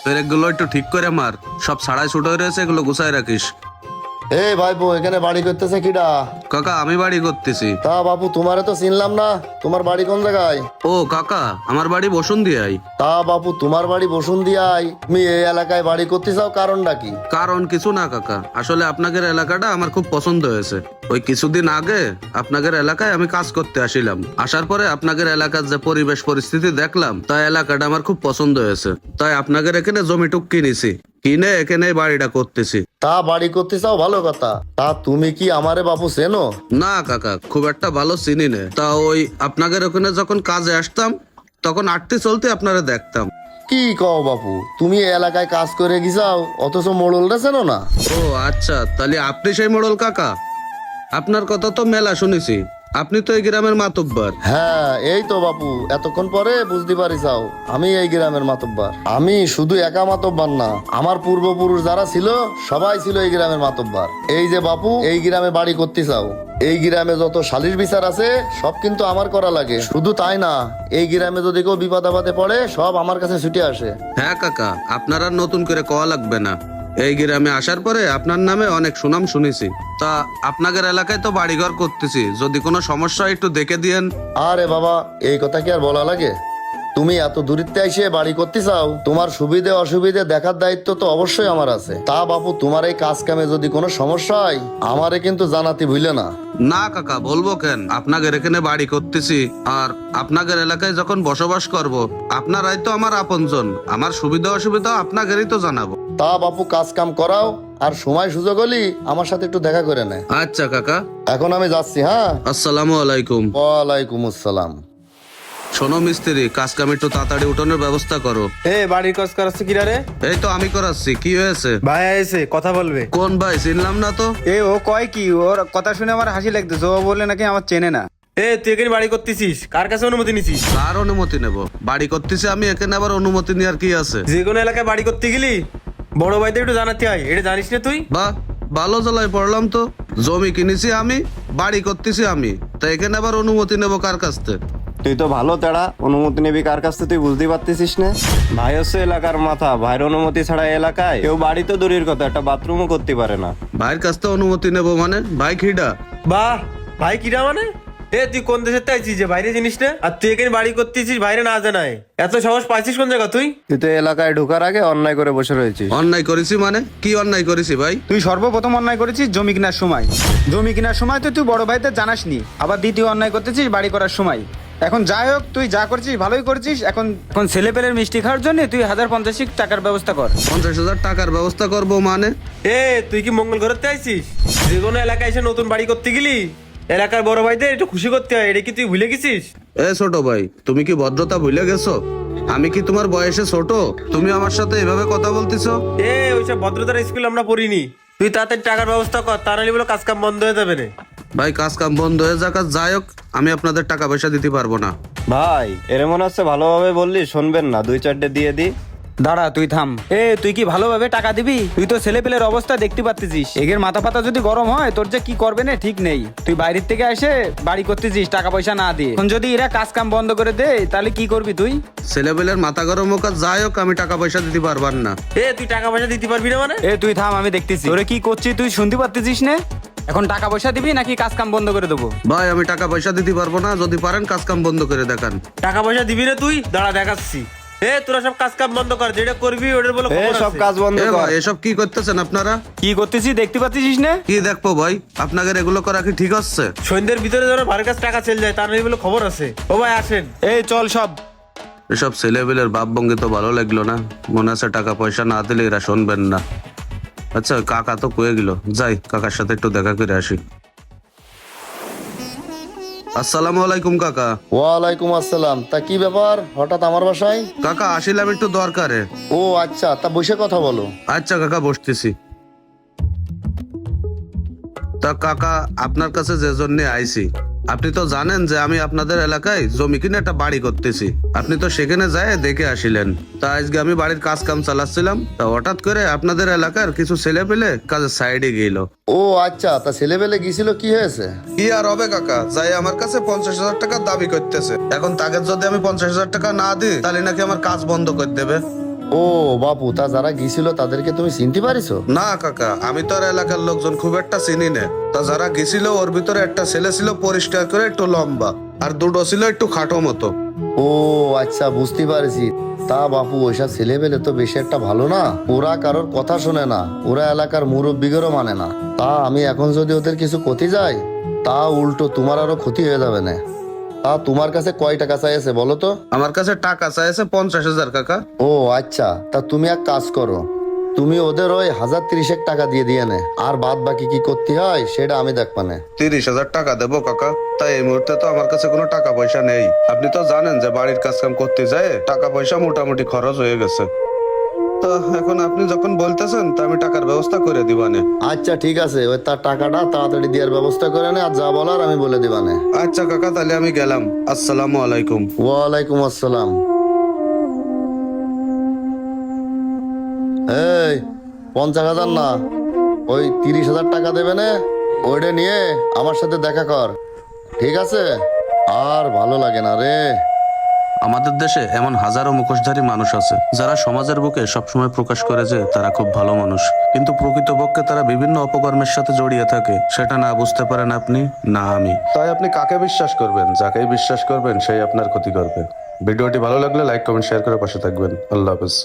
পেরেকগুলো একটু ঠিক করে মার, সব ছাড়াই ছোট হয়ে রয়েছে, এগুলো গুছাই রাখিস। এই ভাইপো, এখানে বাড়ি করতেছে কিডা? কাকা আমি বাড়ি করতেছি। তা বাপু, তোমারে তো চিনলাম না, তোমার বাড়ি কোন জায়গায়? ও কাকা, আমার বাড়ি বসুন্ধিয়ায়। তা বাপু, তোমার বাড়ি বসুন্ধিয়ায়, তুমি এই এলাকায় বাড়ি করতে চাও, কারণটা কি? কারণ কিছু না কাকা, আসলে আপনাদের এলাকাটা আমার খুব পছন্দ হয়েছে। ওই কিছুদিন আগে আপনাদের এলাকায় আমি কাজ করতে আসিলাম, আসার পরে আপনাদের এলাকার যে পরিবেশ পরিস্থিতি দেখলাম, তাই এলাকাটা আমার খুব পছন্দ হয়েছে। তাই আপনাদের এখানে জমিটুক কিনেছি, কিনে এখানে বাড়িটা করতেছি। তা বাড়ি করতে চাও, ভালো কথা। তা তুমি কি আমারে বাপু চেনো? না কাকা, খুব একটা ভালো চিনি না। তা ওই আপনাদের ওখানে যখন কাজে আসতাম, তখন আটতে চলতে আপনারা দেখতাম। কি কও বাপু, তুমি এই এলাকায় কাজ করে গিয়েছাও, অথচ মোড়লটা চেনো না? ও আচ্ছা, তাহলে আপনি সেই মোড়ল কাকা? আপনার কথা তো মেলা শুনেছি, আপনি তো এই গ্রামের মাতব্বর। হ্যাঁ, এই তো বাপু, এতক্ষণ পরে বুঝতে পারিছাও আমি এই গ্রামের মাতব্বার। আমি শুধু একা মাতব্বার না, আমার পূর্বপুরুষ যারা ছিল সবাই ছিল এই গ্রামের মাতব্বার। এই যে বাপু, এই গ্রামে বাড়ি করতে চাও, এই গ্রামে যত সালিশ বিচার আছে সব কিন্তু আমার করা লাগে। শুধু তাই না, এই গ্রামে যদি কেউ বিপদ আপদে পড়ে সব আমার কাছে ছুটে আসে। হ্যাঁ কাকা, আপনার আর নতুন করে কওয়া লাগবে না। এই গ্রামে আসার পরে আপনার নামে অনেক সুনাম শুনেছি। তা আপনাদের এলাকায় তো বাড়িঘর করতেছি, যদি কোনো সমস্যা একটু দেখে দিয়েন। আরে বাবা, এই কথা কি আর বলা লাগে? তুমি এত দূরিত্বে এসে বাড়ি করতে চাও, তোমার সুবিধে অসুবিধে দেখার দায়িত্ব তো অবশ্যই আমার আছে। তা বাপু, তোমার এই কাজ কামে যদি কোনো সমস্যা হয় আমারে কিন্তু জানাতে ভুলে না। না কাকা, বলবো কেন? আপনাদের এখানে বাড়ি করতেছি, আর আপনাদের এলাকায় যখন বসবাস করব, আপনারাই তো আমার আপনজন, আমার সুবিধা অসুবিধা আপনাদেরই তো জানাবো। তা বাপু, কাজ কাম করাও, আর সময় সুযোগ হলি আমার সাথে একটু দেখা করে নেয়। আচ্ছা কাকা, এখন আমি যাচ্ছি। হ্যাঁ, আসসালামু আলাইকুম। ওয়ালাইকুম আসসালাম। শোনো মিস্ত্রি, কাজ কাম একটু তাড়াতাড়ি উঠানোর ব্যবস্থা করো। এ বাড়ির কাজ করাচ্ছে কিরা রে? এই তো আমি করাচ্ছি, কি হয়েছে? ভাই এসে কথা বলবে। কোন ভাই? চিনলাম না তো। এ ও কয় কি, ওর কথা শুনে আমার হাসি লাগতেছে। ও বলে নাকি আমার চেনে না। এ তুই এখানে বাড়ি করতেছিস, কার কাছে অনুমতি নিছিস? কার অনুমতি নেব? বাড়ি করতেছি আমি, এখানে আবার অনুমতি নেওয়ার কি আছে? যে কোনো এলাকায় বাড়ি করতে গেলি বড় ভাইদের একটু জানাতে হয়, এটা জানিস না তুই? বাহ, ভালো জ্বালায় পড়লাম তো। জমি কিনেছি আমি, বাড়ি করতেছি আমি, তা এখানে আবার অনুমতি নেব কার কাছ থেকে? তুই তো ভালো তেড়া, অনুমতি নিবি কার কাছ থেকে তুই বুঝতেই পারতেছিস না? ভাই হচ্ছে এলাকার মাথা, ভাইয়ের অনুমতি ছাড়া এলাকায় কেউ বাড়ি তো দূরের কথা, একটা বাথরুমও করতে পারে না। ভাইয়ের কাছ থেকে অনুমতি নেব মানে? ভাই খিডা? বাহ, ভাই কিরা মানে? এ তুই কোন দেশের তাইছিস যে বাইরে জিনিস না? আর তুই এখানে বাড়ি করতেছিস বাইরে না জানায়? এত সাহস পাইছিস কোন জায়গা তুই? তুই তো এলাকায় ঢোকার আগে অন্যায় করে বসে রয়েছিস। অন্যায় করেছি মানে? কি অন্যায় করেছি ভাই? তুই সর্বপ্রথম অন্যায় করেছিস জমি কেনার সময়। জমি কেনার সময় তো তুই বড় ভাইদের জানাসনি, আবার দ্বিতীয় অন্যায় করতেছিস বাড়ি করার সময়। এখন যাই হোক, তুই যা করছিস ভালোই করছিস। এখন এখন ছেলে পেলের মিষ্টি খাওয়ার জন্য তুই 1050 টাকার ব্যবস্থা কর। 50,000 টাকার ব্যবস্থা করবো মানে? এ তুই কি মঙ্গল ঘরতে আইছিস? যে কোনো এলাকায় এসে নতুন বাড়ি করতে গেলি এলাকার বড় ভাইদের একটু খুশি করতে হয়, এটা কি তুই ভুলে গেছিস? এ ছোট ভাই, তুমি কি ভদ্রতা ভুলে গেছো? আমি কি তোমার বয়সে ছোট? তুমি আমার সাথে এভাবে কথা বলতেছো? এ ওইসব ভদ্রতার স্কুল আমরা পড়িনি। তুই তাড়াতাড়ি টাকার ব্যবস্থা কর, তা নাহলে বলে কাজ কাম বন্ধ হয়ে যাবে না। ভাই কাজ কাম বন্ধ হয়ে যাক আর যাই হোক, আমি আপনাদের টাকা পয়সা দিতে পারবো না। ভাই এর মনে হচ্ছে ভালোভাবে বললি শুনবেন না, 2-4টে দিয়ে দি। দাঁড়া, তুই থাম। এ তুই কি ভালোভাবে টাকা দিবি? তুই তো ছেলে পেলের অবস্থা দেখতে পাচ্ছিস, এগের মাথা পাতা যদি গরম হয় তোর যে কি করবে না ঠিক নেই। তুই বাইরের থেকে এসে বাড়ি করতেছিস টাকা পয়সা না দিয়ে। এখন যদি এরা কাজ কাম বন্ধ করে দে তাহলে কি করবি তুই? ছেলেবেলের মাথা গরম হোক আর যাই হোক, আমি টাকা পয়সা দিতে পারবার না। এ তুই টাকা পয়সা দিতে পারবি না মানে? এ তুই থাম, আমি দেখতেছি তোরে কি করছিস, তুই শুনতে পাচ্ছিস না? এখন টাকা পয়সা দিবি নাকি কাজ কাম বন্ধ করে দেবো? ভাই আমি টাকা পয়সা দিতে পারবো না, যদি পারেন কাজ কাম বন্ধ করে দেখান। টাকা পয়সা দিবি না তুই? দাঁড়া দেখাচ্ছি। এ তোরা সব কাজ কাম বন্ধ কর, যেটা করবি ওটার বলে এ সব কাজ বন্ধ এ কর। ভাই, এসব কি করতেছেন আপনারা? কি করতেছি দেখতে পাচ্ছিস না? কি দেখবো ভাই? আপনাদের এগুলো করা কি ঠিক হচ্ছে? সন্ধ্যের ভিতরে যেন ভাইয়ের কাছে টাকা চলে যায়, তার নয় বলে খবর আছে। ও ভাই আসেন, এই চল সব। এসব ছেলেবেলের বাপ ভঙ্গি তো ভালো লাগলো না, মনে আছে টাকা পয়সা না দিলে এরা শুনবেন না। আচ্ছা কাকা তো কয়ে গেল, যাই কাকার সাথে একটু দেখা করে আসি। আসসালামু আলাইকুম কাকা। ওয়ালাইকুম আসসালাম। তা কি ব্যাপার, হঠাৎ আমার বাসায়? কাকা আসিলাম একটু দরকারে। ও আচ্ছা, তা বসে কথা বলো। আচ্ছা কাকা, বসতেছি। তা কাকা, আপনার কাছে যে জন্য আইছি, আপনি তো জানেন যে আমি আপনাদের এলাকায় জমি কিনে একটা বাড়ি করতেছি। আপনি তো সেখানে যায় দেখে আসিলেন। তা আজকে আমি বাড়ির কাজ কাম চালাচ্ছিলাম, তা হঠাৎ করে আপনাদের এলাকার কিছু ছেলে পেলে কাজের সাইডে গেল। ও আচ্ছা, তা ছেলেবেলে গিয়েছিল, কি হয়েছে? কি আর হবে কাকা, যাই আমার কাছে 50,000 টাকা দাবি করতেছে। এখন তাকে যদি আমি 50,000 টাকা না দিই তাহলে নাকি আমার কাজ বন্ধ করে দেবে। ও বাপু, তা যারা গিয়েছিল তাদেরকে তুমি চিনতে পারিছো? না কাকা, আমি তো আর এলাকার লোকজন খুব একটা চিনি না। তা যারা গেছিল ওর ভিতরে একটা ছেলে ছিল পরিষ্কার করে একটু লম্বা, আর দুটো ছিল একটু খাটো মতো। ও আচ্ছা, বুঝতে পারছি। তা বাপু, ওইসব ছেলে পেলে তো বেশি একটা ভালো না। ওরা কারোর কথা শোনে না, ওরা এলাকার মুরব্বিদেরও মানে না। তা আমি এখন যদি ওদের কিছু ক্ষতি যাই, তা উল্টো তোমার আরো ক্ষতি হয়ে যাবে না। তা তোমার কাছে কয় টাকা চাইছে বলো তো? আমার কাছে টাকা চাইছে 50,000 কাকা। ও আচ্ছা, তা তুমি এক কাজ করো, তুমি ওদের ওই 1,030 টাকা দিয়ে দিয়ে নে, আর বাদ বাকি কি করতে হয় সেটা আমি দেখবানে। 30,000 টাকা দেবো কাকা? তাই এই মুহূর্তে তো আমার কাছে কোনো টাকা পয়সা নেই। আপনি তো জানেন যে বাড়ির কাজ কাম করতে যায় টাকা পয়সা মোটামুটি খরচ হয়ে গেছে। তো এখন আপনি যখন বলতেছেন তা আমি টাকার ব্যবস্থা করে দিবানে। আচ্ছা ঠিক আছে, ওই তার টাকাটা তাড়াতাড়ি দেওয়ার ব্যবস্থা করে নে, আর যা বলার আমি বলে দিবানে। আচ্ছা কাকা, তাহলে আমি গেলাম। আসসালামু আলাইকুম। ওয়ালাইকুম আসসালাম। এই 50,000 না, ওই 30,000 টাকা দেবে না, ওইটা নিয়ে আমার সাথে দেখা কর, ঠিক আছে? আর ভালো লাগে না রে। আমাদের দেশে এমন হাজারো মুখোশধারী মানুষ আছে যারা সমাজের বুকে সবসময় প্রকাশ করে যে তারা খুব ভালো মানুষ, কিন্তু প্রকৃতপক্ষে তারা বিভিন্ন অপকর্মের সাথে জড়িয়ে থাকে। সেটা না বুঝতে পারেন আপনি, না আমি। তাই আপনি কাকে বিশ্বাস করবেন? যাকেই বিশ্বাস করবেন সেই আপনার ক্ষতি করবে। ভিডিওটি ভালো লাগলে লাইক কমেন্ট শেয়ার করে পাশে থাকবেন। আল্লাহ হাফেজ।